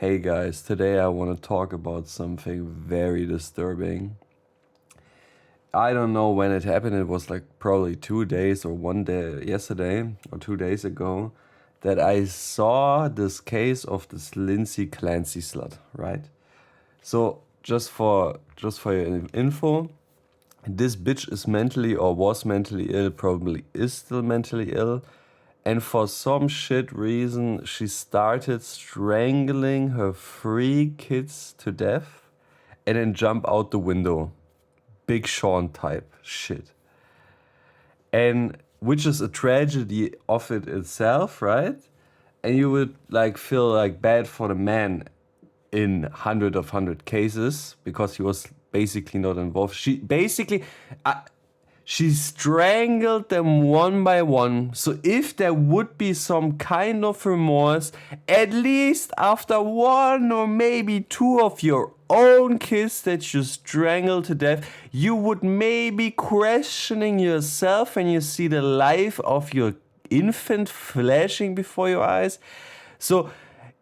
Hey guys, today I want to talk about something very disturbing. I don't know when it happened, it was like probably 2 days or one day yesterday or 2 days ago that I saw this case of this Lindsay Clancy slut, right? So just for your info, this bitch is mentally or was mentally ill, probably is still mentally ill. And for some shit reason, she started strangling her 3 kids to death and then jump out the window. Big Sean type shit. And which is a tragedy of it itself, right? And you would like feel like bad for the man in 100 cases because he was basically not involved. She strangled them one by one. So if there would be some kind of remorse, at least after one or maybe two of your own kids that you strangled to death, you would maybe questioning yourself when you see the life of your infant flashing before your eyes. So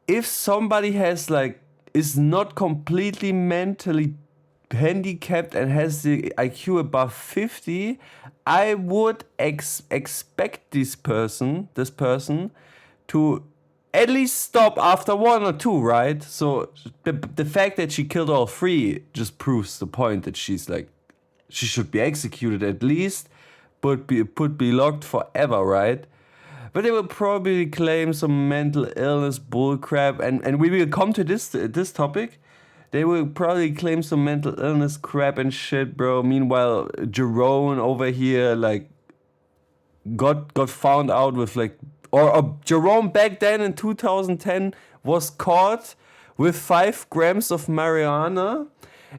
if somebody is not completely mentally handicapped and has the IQ above 50, I would expect this person to at least stop after one or two, right? So the fact that she killed all 3 just proves the point that she should be executed at least, but be locked forever, right? But they will probably claim some mental illness bullcrap, and we will come to this topic. They will probably claim some mental illness crap and shit, bro. Meanwhile, Jerome over here got found out with or Jerome back then in 2010 was caught with 5 grams of marijuana,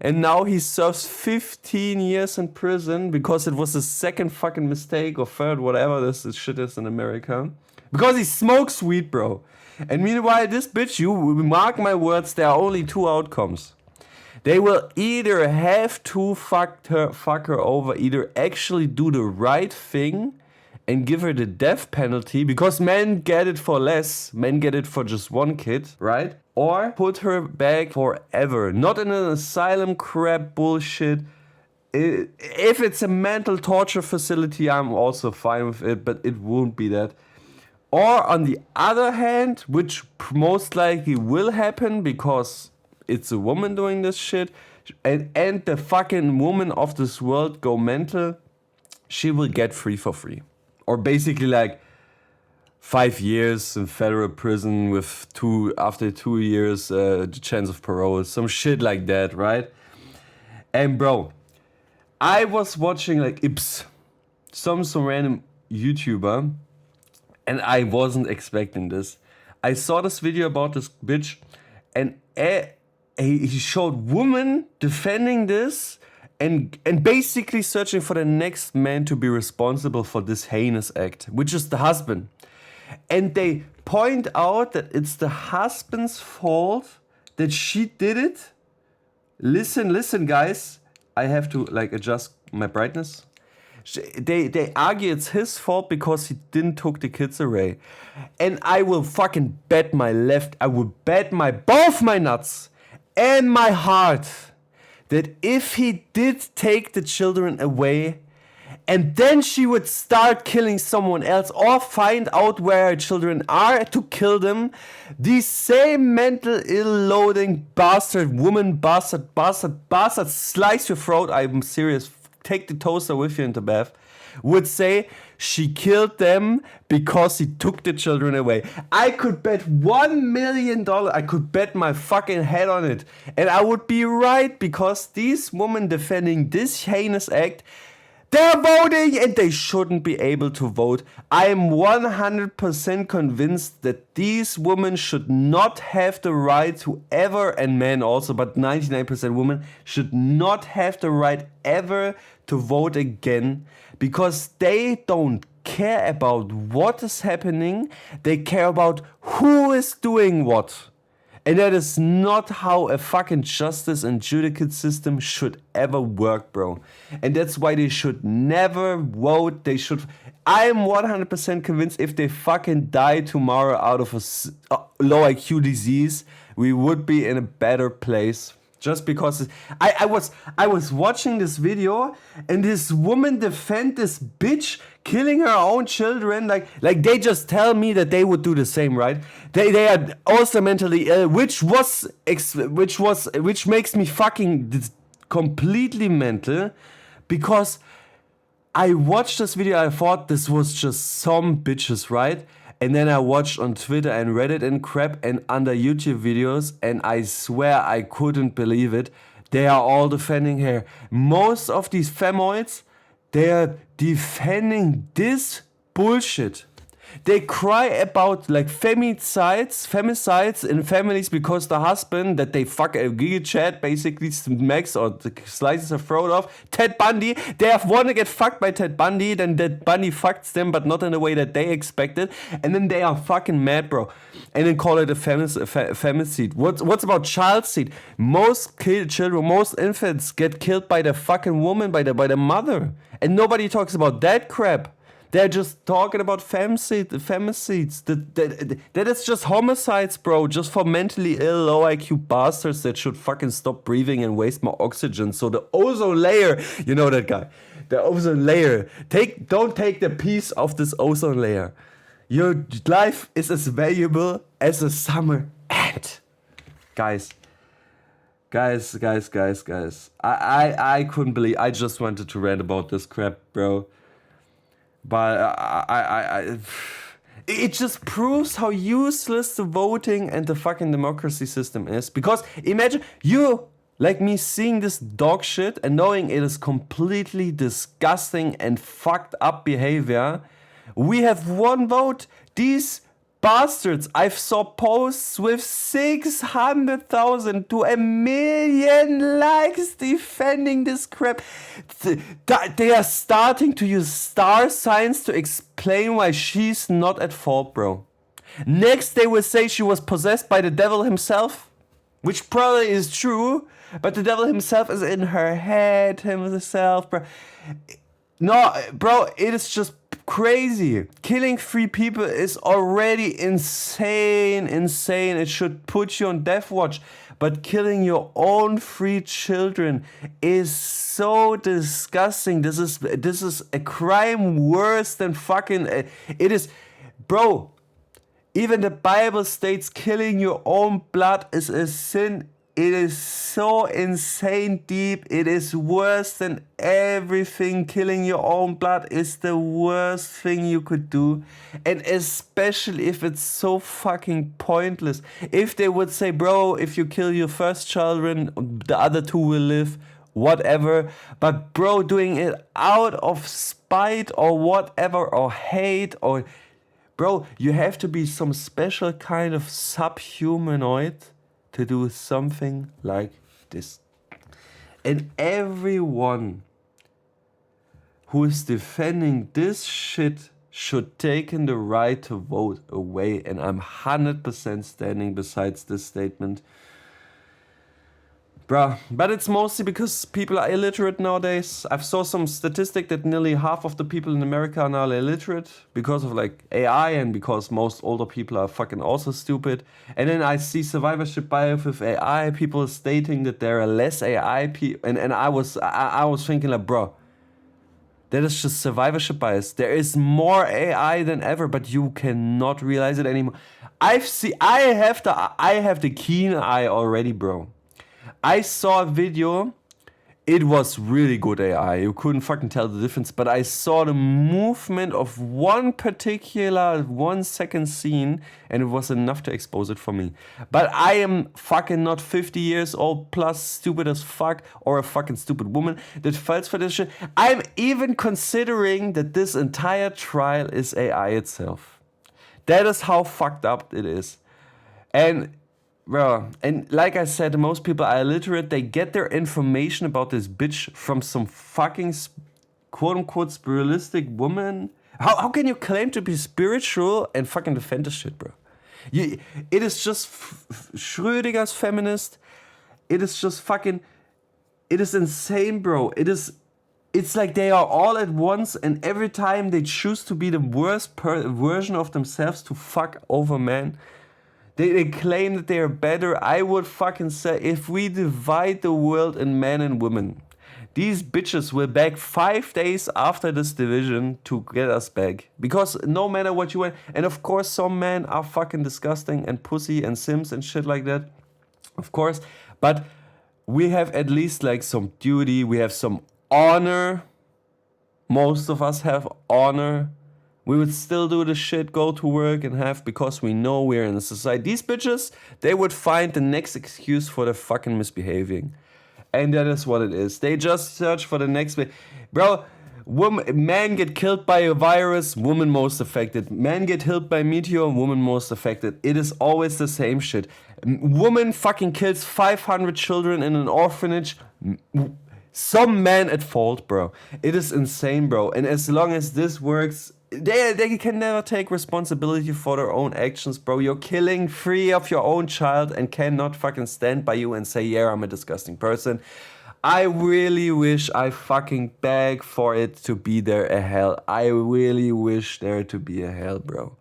and now he serves 15 years in prison because it was the second fucking mistake or third, whatever this shit is in America. Because he smokes weed, bro. And meanwhile, this bitch, you mark my words, there are only 2 outcomes. They will either have to fuck her over, either actually do the right thing and give her the death penalty, because men get it for less, men get it for just 1 kid, right? Or put her back forever, not in an asylum crap bullshit. If it's a mental torture facility, I'm also fine with it, but it won't be that. Or on the other hand, which most likely will happen because it's a woman doing this shit, and the fucking woman of this world go mental, she will get free for free. Or basically 5 years in federal prison with after 2 years the chance of parole, some shit like that, right? And bro, I was watching Ips, some random YouTuber, and I wasn't expecting this. I saw this video about this bitch, and he showed women defending this and basically searching for the next man to be responsible for this heinous act, which is the husband. And they point out that it's the husband's fault that she did it. Listen, guys. I have to adjust my brightness. They argue it's his fault because he didn't took the kids away. And I will fucking bet I will bet both my nuts and my heart that if he did take the children away and then she would start killing someone else or find out where her children are to kill them, these same mental ill-loading bastard, slice your throat, I'm serious, take the toaster with you into bath, would say she killed them because he took the children away. I could bet $1 million, I could bet my fucking head on it. And I would be right, because these women defending this heinous act, they're voting and they shouldn't be able to vote. I am 100% convinced that these women should not have the right to ever, and men also, but 99% women should not have the right ever to vote again, because they don't care about what is happening. They care about who is doing what. And that is not how a fucking justice and judicial system should ever work, bro. And that's why they should never vote. I'm 100% convinced if they fucking die tomorrow out of a low IQ disease, we would be in a better place. Just because I was watching this video and this woman defend this bitch killing her own children, like they just tell me that they would do the same, right? They are also mentally ill, which makes me fucking completely mental, because I watched this video, I thought this was just some bitches, right? And then I watched on Twitter and Reddit and crap and under YouTube videos, and I swear I couldn't believe it. They are all defending her. Most of these femoids, they are defending this bullshit. They cry about like femicides in families because the husband that they fuck a gigachat basically smacks or slices her throat off. Ted Bundy, they have want to get fucked by Ted Bundy, then Ted Bundy fucks them, but not in the way that they expected, and then they are fucking mad, bro, and then call it a femicide. What's about child seed? Most children, most infants get killed by the fucking woman, by the mother, and nobody talks about that crap. They're just talking about femicides. That is just homicides, bro. Just for mentally ill, low IQ bastards that should fucking stop breathing and waste more oxygen. So the ozone layer, you know that guy. The ozone layer. Don't take the piece of this ozone layer. Your life is as valuable as a summer ant. Guys. I couldn't believe. I just wanted to rant about this crap, bro. But it just proves how useless the voting and the fucking democracy system is. Because imagine you, like me, seeing this dog shit and knowing it is completely disgusting and fucked up behavior. We have one vote. These bastards, I've saw posts with 600,000 to 1 million likes defending this crap. They are starting to use star signs to explain why she's not at fault, bro. Next, they will say she was possessed by the devil himself, which probably is true, but the devil himself is in her head himself, bro. No, bro, it is just crazy. Killing 3 people is already insane. It should put you on death watch. But killing your own 3 children is so disgusting. This is a crime worse than fucking. It is, bro. Even the Bible states killing your own blood is a sin. It is so insane deep. It is worse than everything. Killing your own blood is the worst thing you could do. And especially if it's so fucking pointless. If they would say, bro, if you kill your first children, the other 2 will live, whatever. But bro, doing it out of spite or whatever, or hate, or... Bro, you have to be some special kind of subhumanoid to do something like this. And everyone who is defending this shit should take the right to vote away. And I'm 100% standing besides this statement. Bruh, but it's mostly because people are illiterate nowadays. I've saw some statistic that nearly half of the people in America are now illiterate because of like AI and because most older people are fucking also stupid. And then I see survivorship bias with AI, people stating that there are less AI people. And I was thinking like, bro, that is just survivorship bias. There is more AI than ever, but you cannot realize it anymore. I have the keen eye already, bro. I saw a video, it was really good AI, you couldn't fucking tell the difference, but I saw the movement of one particular 1 second scene and it was enough to expose it for me. But I am fucking not 50 years old plus stupid as fuck or a fucking stupid woman that falls for this shit. I'm even considering that this entire trial is AI itself. That is how fucked up it is. And... bro, and like I said, most people are illiterate. They get their information about this bitch from some fucking quote-unquote spiritualistic woman. How can you claim to be spiritual and fucking defend this shit, bro? It is just Schrödinger's feminist. It is just fucking. It is insane, bro. It's like they are all at once, and every time they choose to be the worst version of themselves to fuck over men. They claim that they are better. I would fucking say, if we divide the world in men and women, these bitches will back 5 days after this division to get us back. Because no matter what you want, and of course some men are fucking disgusting and pussy and sims and shit like that. Of course. But we have at least like some duty. We have some honor. Most of us have honor. We would still do the shit, go to work and have, because we know we're in a society. These bitches, they would find the next excuse for the fucking misbehaving. And that is what it is. They just search for the next... Bro, man get killed by a virus, woman most affected. Man get hit by meteor, woman most affected. It is always the same shit. Woman fucking kills 500 children in an orphanage. Some man at fault, bro. It is insane, bro. And as long as this works... They can never take responsibility for their own actions, bro. You're killing 3 of your own child and cannot fucking stand by you and say, yeah, I'm a disgusting person. I really wish I fucking beg for it to be there a hell. I really wish there to be a hell, bro.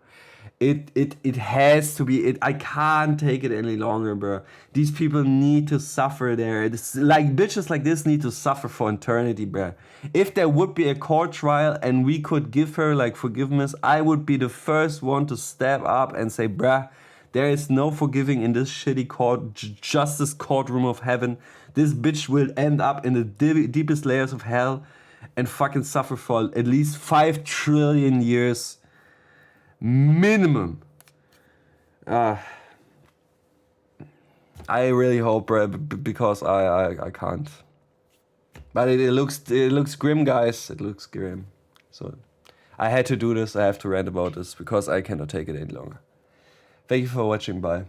It has to be. I can't take it any longer, bro. These people need to suffer there. It's like bitches like this need to suffer for eternity, bro. If there would be a court trial and we could give her like forgiveness, I would be the first one to step up and say, bruh, there is no forgiving in this shitty justice courtroom of heaven. This bitch will end up in the deepest layers of hell and fucking suffer for at least 5 trillion years. Minimum. I really hope, because I can't. But it looks grim, guys. It looks grim. So I had to do this. I have to rant about this because I cannot take it any longer. Thank you for watching. Bye.